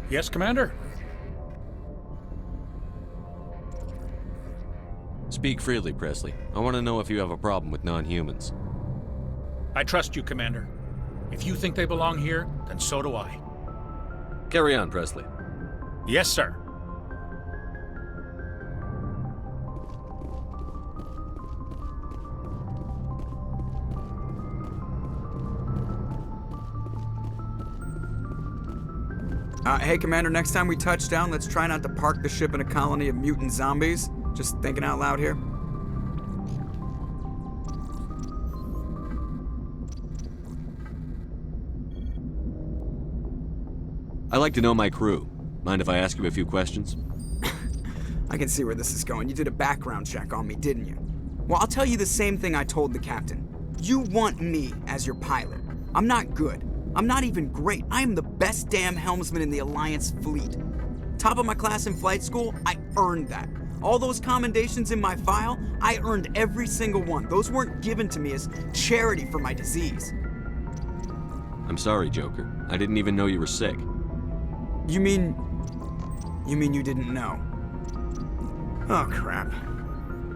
Yes, Commander? Speak freely, Presley. I want to know if you have a problem with non-humans. I trust you, Commander. If you think they belong here, then so do I. Carry on, Presley. Yes, sir. Hey, Commander, next time we touch down, let's try not to park the ship in a colony of mutant zombies. Just thinking out loud here. I like to know my crew. Mind if I ask you a few questions? I can see where this is going. You did a background check on me, didn't you? Well, I'll tell you the same thing I told the captain. You want me as your pilot. I'm not good. I'm not even great. I am the best damn helmsman in the Alliance fleet. Top of my class in flight school, I earned that. All those commendations in my file, I earned every single one. Those weren't given to me as charity for my disease. I'm sorry, Joker. I didn't even know you were sick. You mean you didn't know? Oh, crap.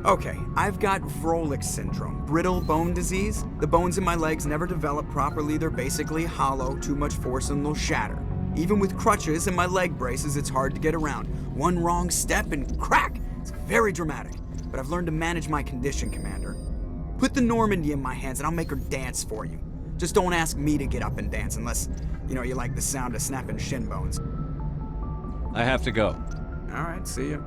Okay, I've got Vrolik's syndrome, brittle bone disease. The bones in my legs never develop properly. They're basically hollow, too much force and they'll shatter. Even with crutches and my leg braces, it's hard to get around. One wrong step and crack! It's very dramatic. But I've learned to manage my condition, Commander. Put the Normandia in my hands and I'll make her dance for you. Just don't ask me to get up and dance unless, you like the sound of snapping shin bones. I have to go. All right, see ya.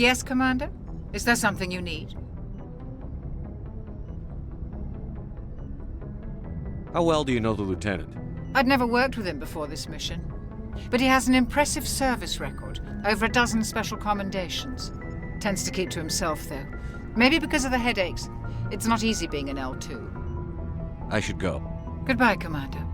Yes, Commander? Is there something you need? How well do you know the lieutenant? I'd never worked with him before this mission. But he has an impressive service record, over a dozen special commendations. Tends to keep to himself, though. Maybe because of the headaches. It's not easy being an L2. I should go. Goodbye, Commander.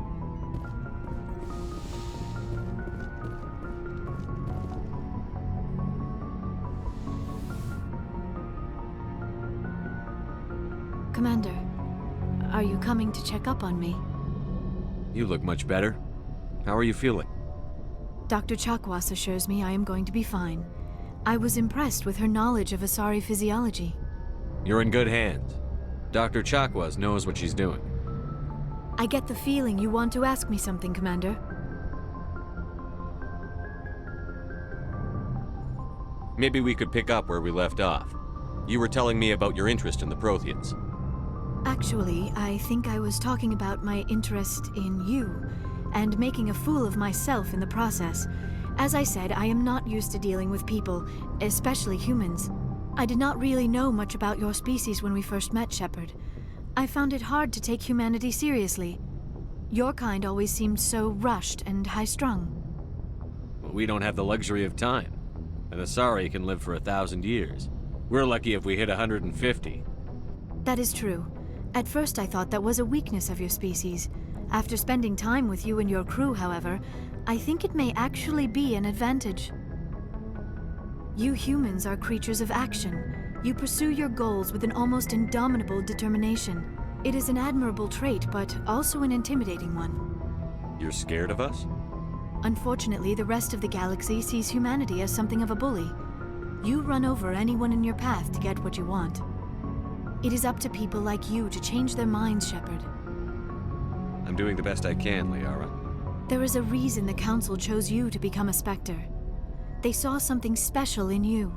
Commander, are you coming to check up on me? You look much better. How are you feeling? Dr. Chakwas assures me I am going to be fine. I was impressed with her knowledge of Asari physiology. You're in good hands. Dr. Chakwas knows what she's doing. I get the feeling you want to ask me something, Commander. Maybe we could pick up where we left off. You were telling me about your interest in the Protheans. Actually, I think I was talking about my interest in you, and making a fool of myself in the process. As I said, I am not used to dealing with people, especially humans. I did not really know much about your species when we first met, Shepard. I found it hard to take humanity seriously. Your kind always seemed so rushed and high-strung. Well, we don't have the luxury of time. An Asari can live for 1,000 years. We're lucky if we hit 150. That is true. At first I thought that was a weakness of your species. After spending time with you and your crew, however, I think it may actually be an advantage. You humans are creatures of action. You pursue your goals with an almost indomitable determination. It is an admirable trait, but also an intimidating one. You're scared of us? Unfortunately, the rest of the galaxy sees humanity as something of a bully. You run over anyone in your path to get what you want. It is up to people like you to change their minds, Shepard. I'm doing the best I can, Liara. There is a reason the Council chose you to become a Spectre. They saw something special in you.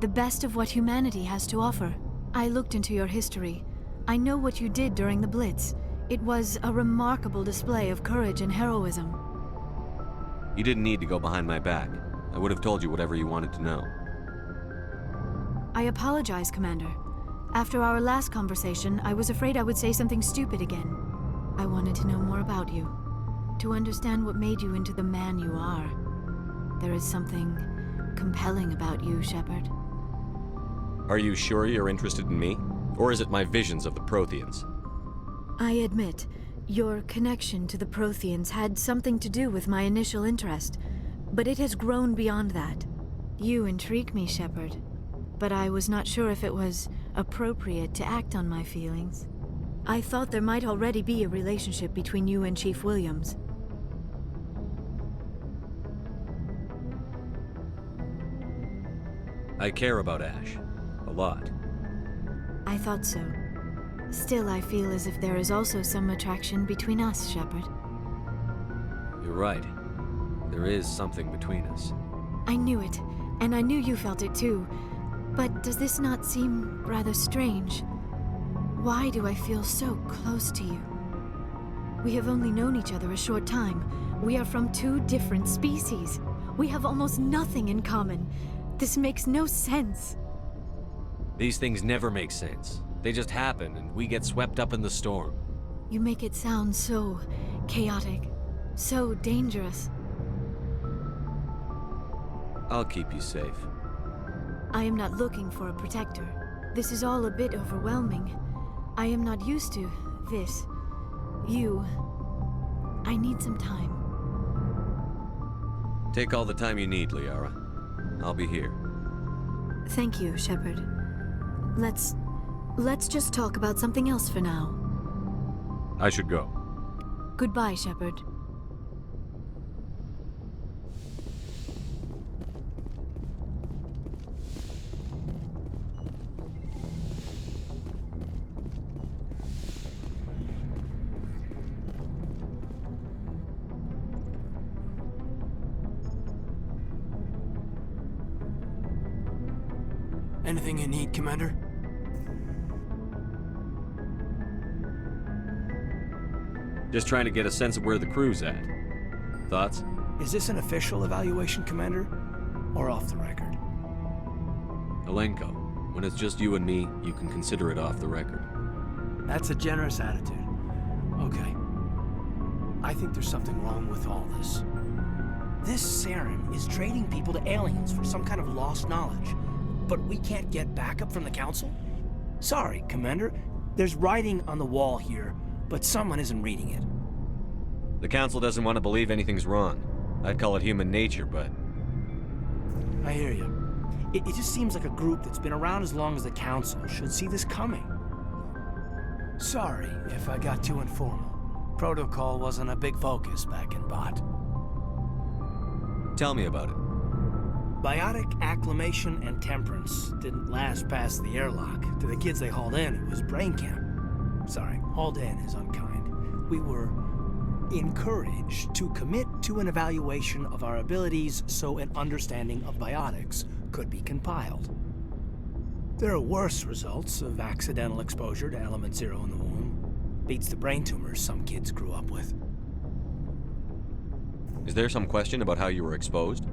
The best of what humanity has to offer. I looked into your history. I know what you did during the Blitz. It was a remarkable display of courage and heroism. You didn't need to go behind my back. I would have told you whatever you wanted to know. I apologize, Commander. After our last conversation, I was afraid I would say something stupid again. I wanted to know more about you, to understand what made you into the man you are. There is something compelling about you, Shepard. Are you sure you're interested in me? Or is it my visions of the Protheans? I admit, your connection to the Protheans had something to do with my initial interest, but it has grown beyond that. You intrigue me, Shepard, but I was not sure if it was appropriate to act on my feelings. I thought there might already be a relationship between you and Chief Williams. I care about Ash. A lot. I thought so. Still, I feel as if there is also some attraction between us, Shepard. You're right. There is something between us. I knew it, and I knew you felt it too. But does this not seem rather strange? Why do I feel so close to you? We have only known each other a short time. We are from two different species. We have almost nothing in common. This makes no sense. These things never make sense. They just happen, and we get swept up in the storm. You make it sound so chaotic, so dangerous. I'll keep you safe. I am not looking for a protector. This is all a bit overwhelming. I am not used to this. You. I need some time. Take all the time you need, Liara. I'll be here. Thank you, Shepard. Let's just talk about something else for now. I should go. Goodbye, Shepard. Anything you need, Commander? Just trying to get a sense of where the crew's at. Thoughts? Is this an official evaluation, Commander? Or off the record? Alenko, when it's just you and me, you can consider it off the record. That's a generous attitude. Okay. I think there's something wrong with all this. This Saren is trading people to aliens for some kind of lost knowledge. But we can't get backup from the Council? Sorry, Commander. There's writing on the wall here, but someone isn't reading it. The Council doesn't want to believe anything's wrong. I'd call it human nature, but... I hear you. It just seems like a group that's been around as long as the Council should see this coming. Sorry if I got too informal. Protocol wasn't a big focus back in Bot. Tell me about it. Biotic acclimation and temperance didn't last past the airlock. To the kids they hauled in, it was brain camp. Sorry, hauled in is unkind. We were encouraged to commit to an evaluation of our abilities so an understanding of biotics could be compiled. There are worse results of accidental exposure to element 0 in the womb. Beats the brain tumors some kids grew up with. Is there some question about how you were exposed?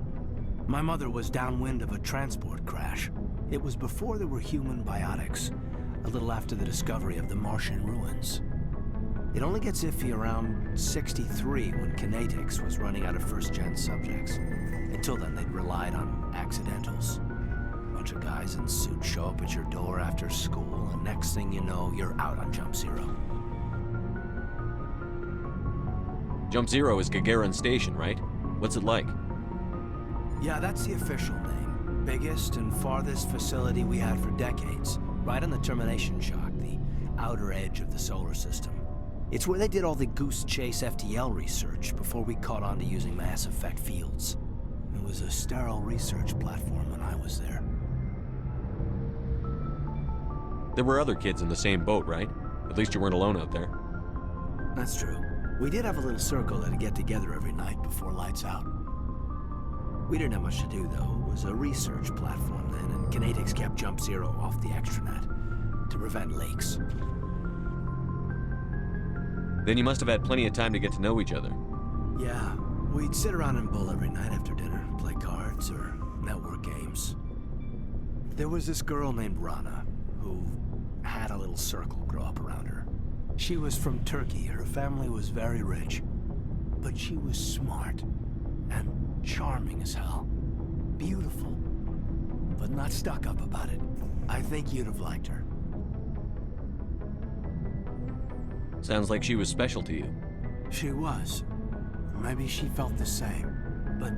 My mother was downwind of a transport crash. It was before there were human biotics, a little after the discovery of the Martian ruins. It only gets iffy around 63 when kinetics was running out of first-gen subjects. Until then, they'd relied on accidentals. Bunch of guys in suits show up at your door after school, and next thing you know, you're out on Jump Zero. Jump Zero is Gagarin Station, right? What's it like? Yeah, that's the official name. Biggest and farthest facility we had for decades. Right on the termination shock, the outer edge of the solar system. It's where they did all the Goose Chase FTL research before we caught on to using mass effect fields. It was a sterile research platform when I was there. There were other kids in the same boat, right? At least you weren't alone out there. That's true. We did have a little circle that'd get together every night before lights out. We didn't have much to do, though. It was a research platform then, and kinetics kept Jump Zero off the extranet to prevent leaks. Then you must have had plenty of time to get to know each other. Yeah, we'd sit around and bull every night after dinner, play cards or network games. There was this girl named Rana, who had a little circle grow up around her. She was from Turkey. Her family was very rich. But she was smart and charming as hell. Beautiful, but not stuck up about it. I think you'd have liked her. Sounds like she was special to you. She was. Maybe she felt the same. But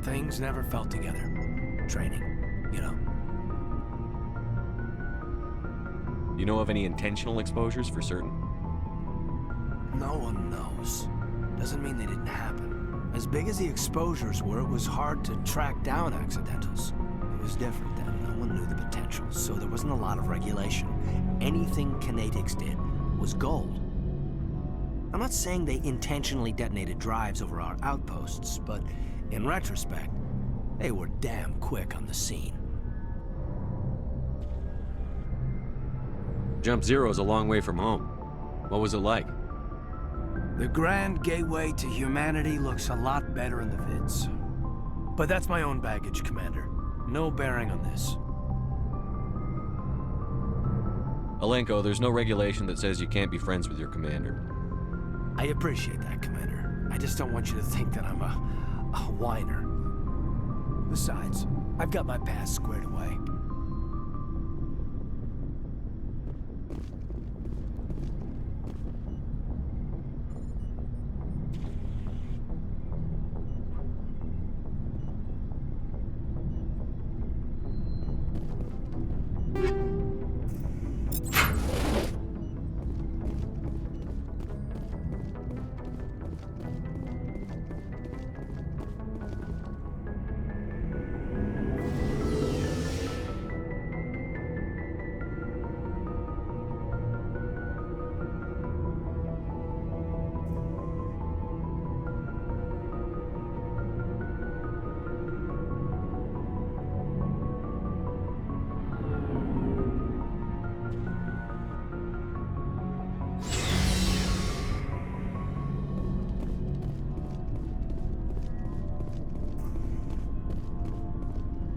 things never felt together. Training, you know. You know of any intentional exposures for certain? No one knows. Doesn't mean they didn't happen. As big as the exposures were, it was hard to track down accidentals. It was different then. No one knew the potential, so there wasn't a lot of regulation. Anything Kinetics did was gold. I'm not saying they intentionally detonated drives over our outposts, but in retrospect, they were damn quick on the scene. Jump Zero's a long way from home. What was it like? The grand gateway to humanity looks a lot better in the vids. But that's my own baggage, Commander. No bearing on this. Alenko, there's no regulation that says you can't be friends with your commander. I appreciate that, Commander. I just don't want you to think that I'm a whiner. Besides, I've got my past squared away.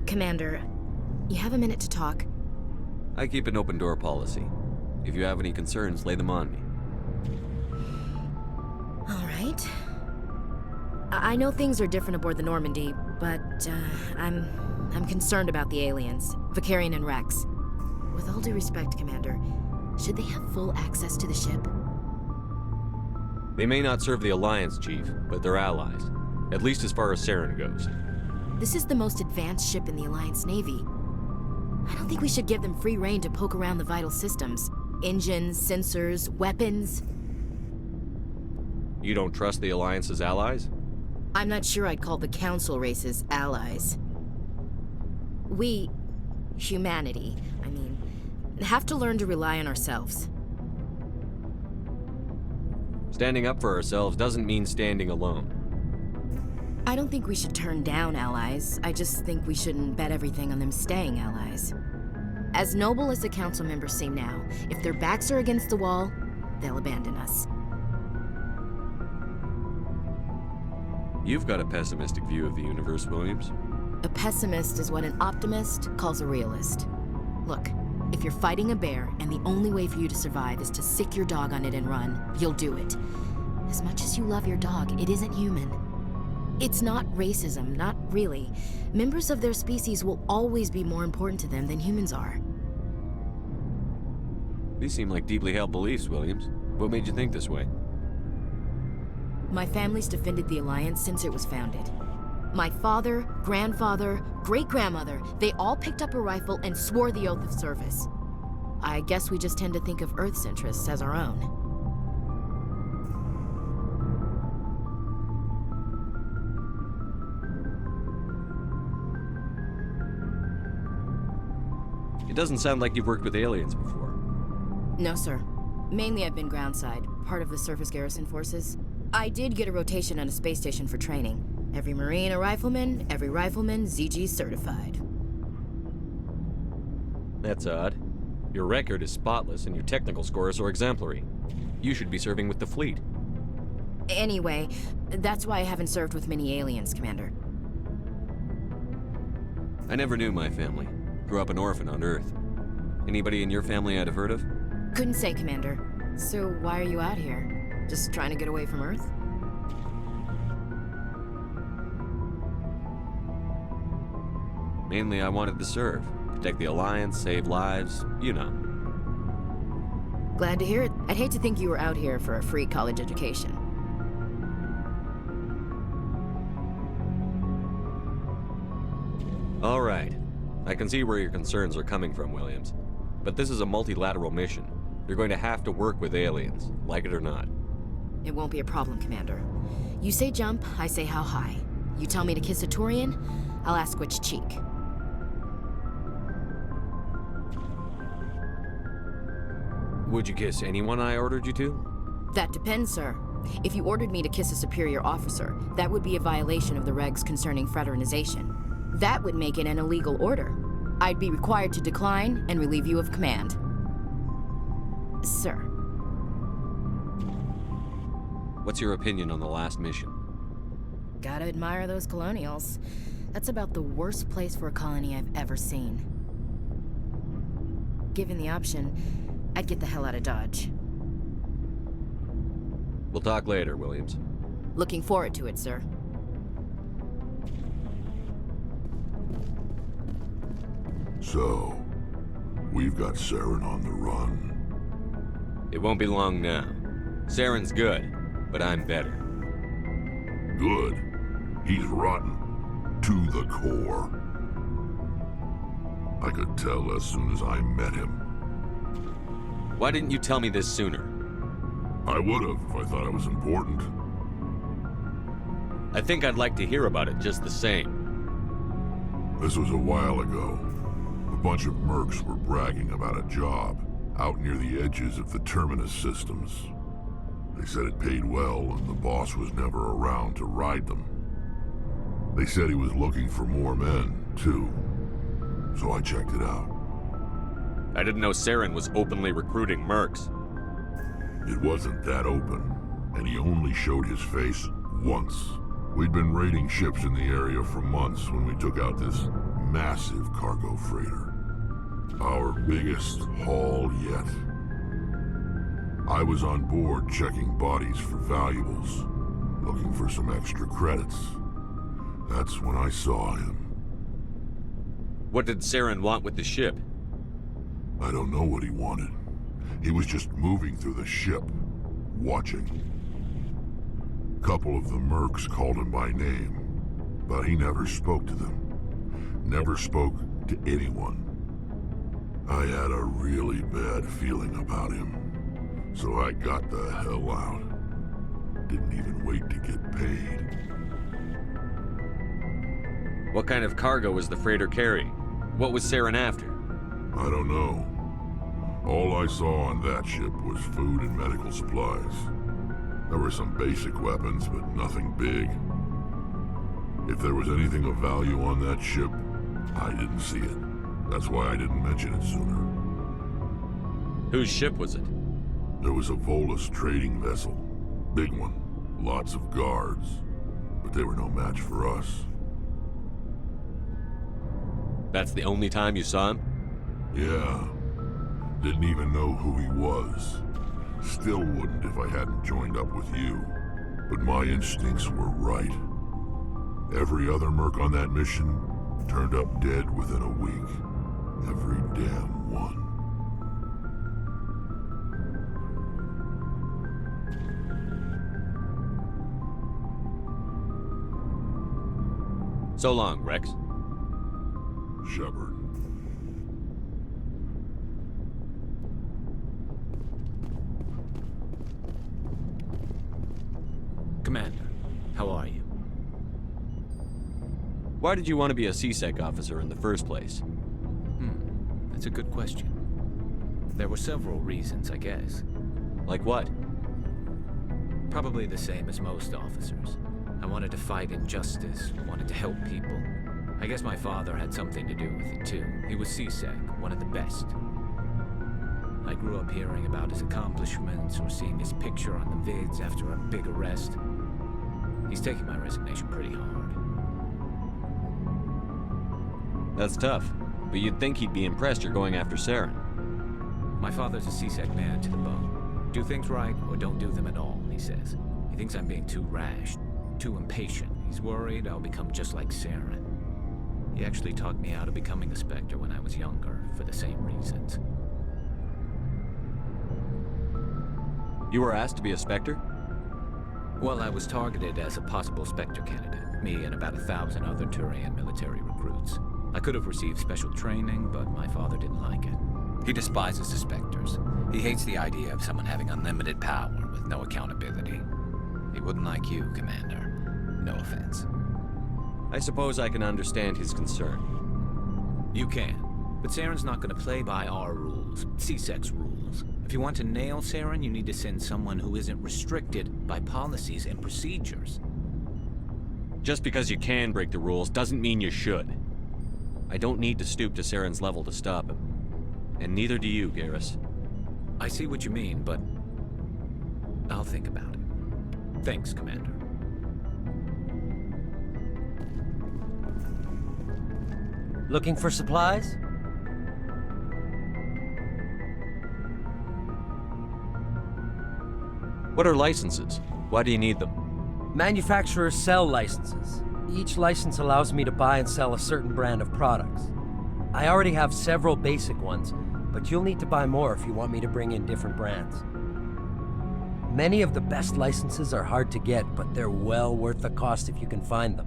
Commander, you have a minute to talk? I keep an open door policy. If you have any concerns, lay them on me. All right. I know things are different aboard the Normandy, but I'm concerned about the aliens, Vicarian and Rex. With all due respect, Commander, should they have full access to the ship? They may not serve the Alliance, Chief, but they're allies. At least as far as Saren goes. This is the most advanced ship in the Alliance Navy. I don't think we should give them free rein to poke around the vital systems. Engines, sensors, weapons. You don't trust the Alliance's allies? I'm not sure I'd call the Council races allies. We, humanity, have to learn to rely on ourselves. Standing up for ourselves doesn't mean standing alone. I don't think we should turn down allies. I just think we shouldn't bet everything on them staying allies. As noble as the Council members seem now, if their backs are against the wall, they'll abandon us. You've got a pessimistic view of the universe, Williams. A pessimist is what an optimist calls a realist. Look, if you're fighting a bear and the only way for you to survive is to sick your dog on it and run, you'll do it. As much as you love your dog, it isn't human. It's not racism, not really. Members of their species will always be more important to them than humans are. These seem like deeply held beliefs, Williams. What made you think this way? My family's defended the Alliance since it was founded. My father, grandfather, great-grandmother, they all picked up a rifle and swore the oath of service. I guess we just tend to think of Earth's interests as our own. It doesn't sound like you've worked with aliens before. No, sir. Mainly I've been groundside, part of the surface garrison forces. I did get a rotation on a space station for training. Every Marine a rifleman, every rifleman ZG certified. That's odd. Your record is spotless and your technical scores are exemplary. You should be serving with the fleet. Anyway, that's why I haven't served with many aliens, Commander. I never knew my family. Grew up an orphan on Earth. Anybody in your family I'd have heard of? Couldn't say, Commander. So why are you out here? Just trying to get away from Earth? Mainly I wanted to serve. Protect the Alliance, save lives, you know. Glad to hear it. I'd hate to think you were out here for a free college education. All right. I can see where your concerns are coming from, Williams. But this is a multilateral mission. You're going to have to work with aliens, like it or not. It won't be a problem, Commander. You say jump, I say how high. You tell me to kiss a Turian, I'll ask which cheek. Would you kiss anyone I ordered you to? That depends, sir. If you ordered me to kiss a superior officer, that would be a violation of the regs concerning fraternization. That would make it an illegal order. I'd be required to decline and relieve you of command. Sir. What's your opinion on the last mission? Gotta admire those colonials. That's about the worst place for a colony I've ever seen. Given the option, I'd get the hell out of Dodge. We'll talk later, Williams. Looking forward to it, sir. So, we've got Saren on the run. It won't be long now. Saren's good, but I'm better. Good. He's rotten. To the core. I could tell as soon as I met him. Why didn't you tell me this sooner? I would've if I thought it was important. I think I'd like to hear about it just the same. This was a while ago. A bunch of mercs were bragging about a job out near the edges of the Terminus systems. They said it paid well and the boss was never around to ride them. They said he was looking for more men, too. So I checked it out. I didn't know Saren was openly recruiting mercs. It wasn't that open, and he only showed his face once. We'd been raiding ships in the area for months when we took out this massive cargo freighter. Our biggest haul yet. I was on board checking bodies for valuables, looking for some extra credits. That's when I saw him. What did Saren want with the ship? I don't know what he wanted. He was just moving through the ship, watching. Couple of the mercs called him by name, but he never spoke to them. Never spoke to anyone. I had a really bad feeling about him, so I got the hell out. Didn't even wait to get paid. What kind of cargo was the freighter carrying? What was Saren after? I don't know. All I saw on that ship was food and medical supplies. There were some basic weapons, but nothing big. If there was anything of value on that ship, I didn't see it. That's why I didn't mention it sooner. Whose ship was it? There was a Volus trading vessel. Big one. Lots of guards. But they were no match for us. That's the only time you saw him? Yeah. Didn't even know who he was. Still wouldn't if I hadn't joined up with you. But my instincts were right. Every other merc on that mission turned up dead within a week. Every damn one. So long, Rex. Shepard. Commander, how are you? Why did you want to be a CSEC officer in the first place? That's a good question. There were several reasons, I guess. Like what? Probably the same as most officers. I wanted to fight injustice, wanted to help people. I guess my father had something to do with it too. He was CSEC, one of the best. I grew up hearing about his accomplishments or seeing his picture on the vids after a big arrest. He's taking my resignation pretty hard. That's tough, but you'd think he'd be impressed you're going after Saren. My father's a CSEC man to the bone. Do things right, or don't do them at all, he says. He thinks I'm being too rash, too impatient. He's worried I'll become just like Saren. He actually talked me out of becoming a Spectre when I was younger, for the same reasons. You were asked to be a Spectre? Well, I was targeted as a possible Spectre candidate, me and about 1,000 other Turian military recruits. I could have received special training, but my father didn't like it. He despises the Spectres. He hates the idea of someone having unlimited power with no accountability. He wouldn't like you, Commander. No offense. I suppose I can understand his concern. You can, but Saren's not going to play by our rules, CSEC's rules. If you want to nail Saren, you need to send someone who isn't restricted by policies and procedures. Just because you can break the rules doesn't mean you should. I don't need to stoop to Saren's level to stop him. And neither do you, Garrus. I see what you mean, but I'll think about it. Thanks, Commander. Looking for supplies? What are licenses? Why do you need them? Manufacturers sell licenses. Each license allows me to buy and sell a certain brand of products. I already have several basic ones, but you'll need to buy more if you want me to bring in different brands. Many of the best licenses are hard to get, but they're well worth the cost if you can find them.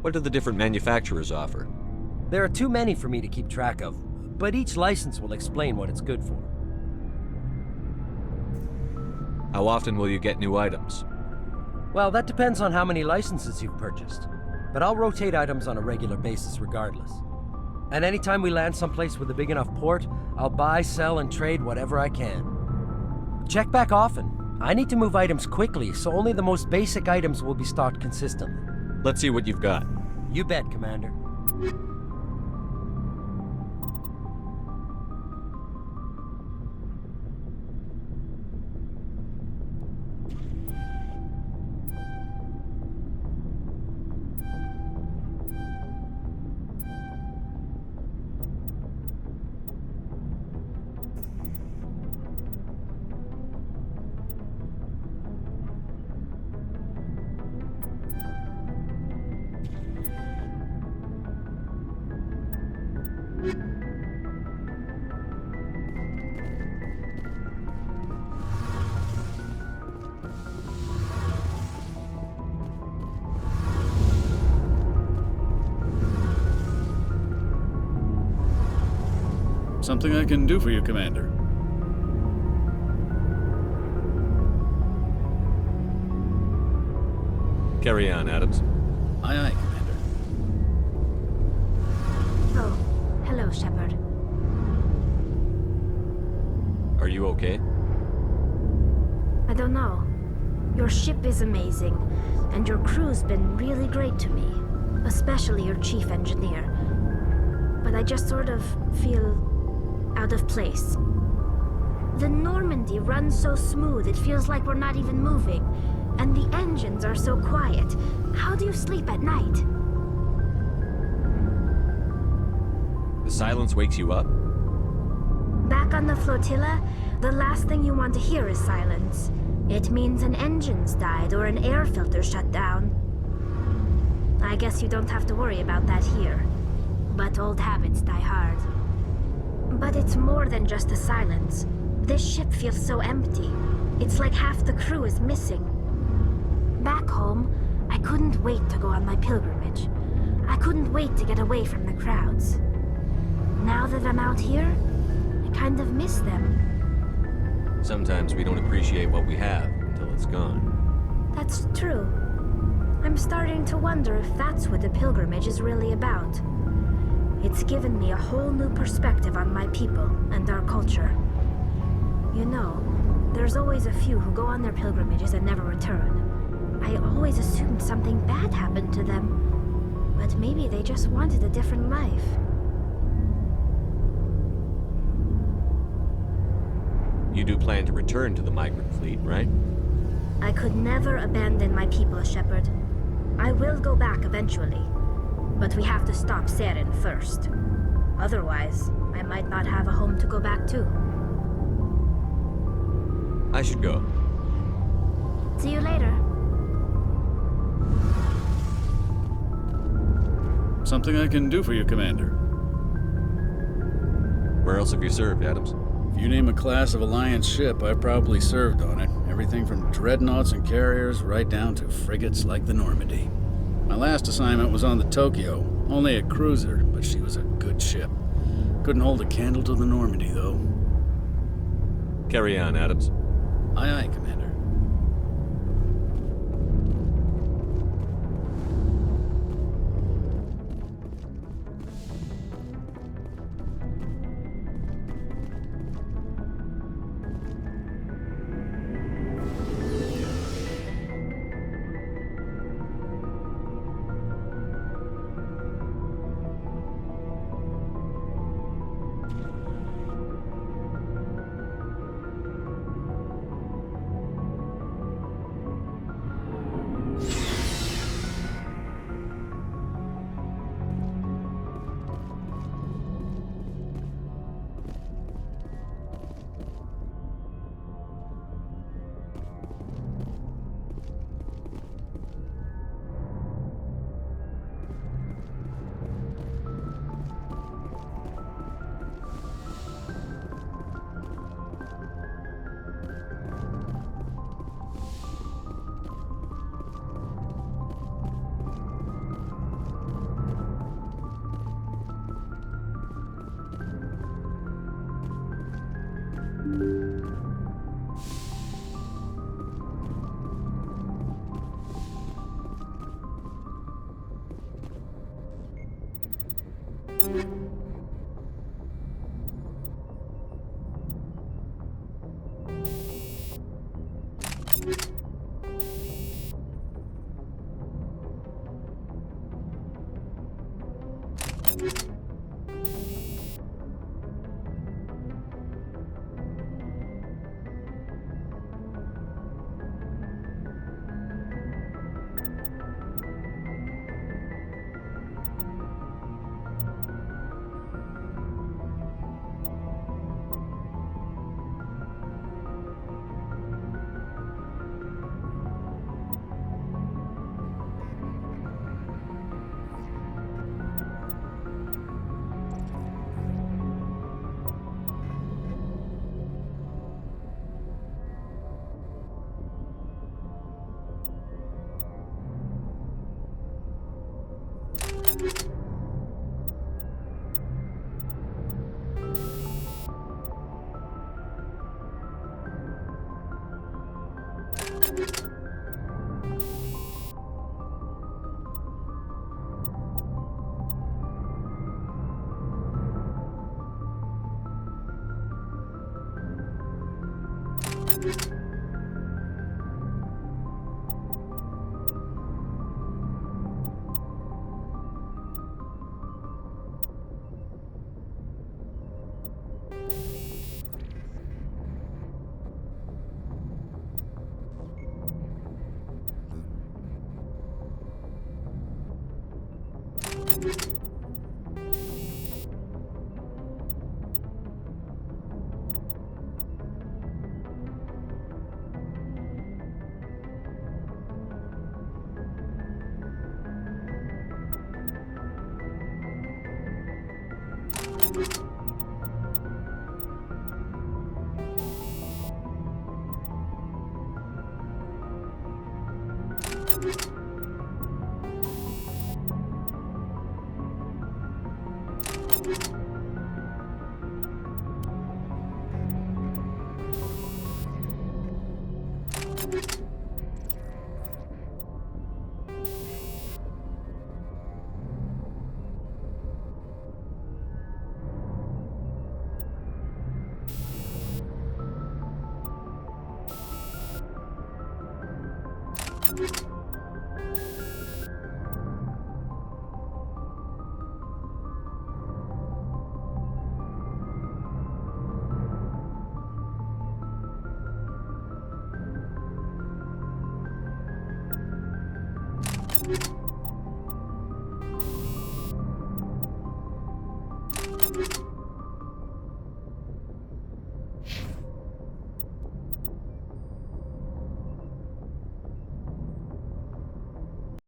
What do the different manufacturers offer? There are too many for me to keep track of, but each license will explain what it's good for. How often will you get new items? Well, that depends on how many licenses you've purchased, but I'll rotate items on a regular basis regardless. And anytime we land someplace with a big enough port, I'll buy, sell, and trade whatever I can. Check back often. I need to move items quickly, so only the most basic items will be stocked consistently. Let's see what you've got. You bet, Commander. Something I can do for you, Commander. Carry on, Adams. Aye, aye, Commander. Oh, hello, Shepard. Are you okay? I don't know. Your ship is amazing, and your crew's been really great to me, especially your chief engineer. But I just sort of feel out of place. The Normandy runs so smooth it feels like we're not even moving, and the engines are so quiet. How do you sleep at night? The silence wakes you up? Back on the flotilla, the last thing you want to hear is silence. It means an engine's died or an air filter shut down. I guess you don't have to worry about that here. But old habits die hard. But it's more than just the silence. This ship feels so empty. It's like half the crew is missing. Back home, I couldn't wait to go on my pilgrimage. I couldn't wait to get away from the crowds. Now that I'm out here, I kind of miss them. Sometimes we don't appreciate what we have until it's gone. That's true. I'm starting to wonder if that's what the pilgrimage is really about. It's given me a whole new perspective on my people and our culture. You know, there's always a few who go on their pilgrimages and never return. I always assumed something bad happened to them, but maybe they just wanted a different life. You do plan to return to the migrant fleet, right? I could never abandon my people, Shepard. I will go back eventually, but we have to stop Saren first. Otherwise, I might not have a home to go back to. I should go. See you later. Something I can do for you, Commander. Where else have you served, Adams? If you name a class of Alliance ship, I've probably served on it. Everything from dreadnoughts and carriers right down to frigates like the Normandy. My last assignment was on the Tokyo. Only a cruiser, but she was a good ship. Couldn't hold a candle to the Normandy, though. Carry on, Adams. Aye, aye, Commander.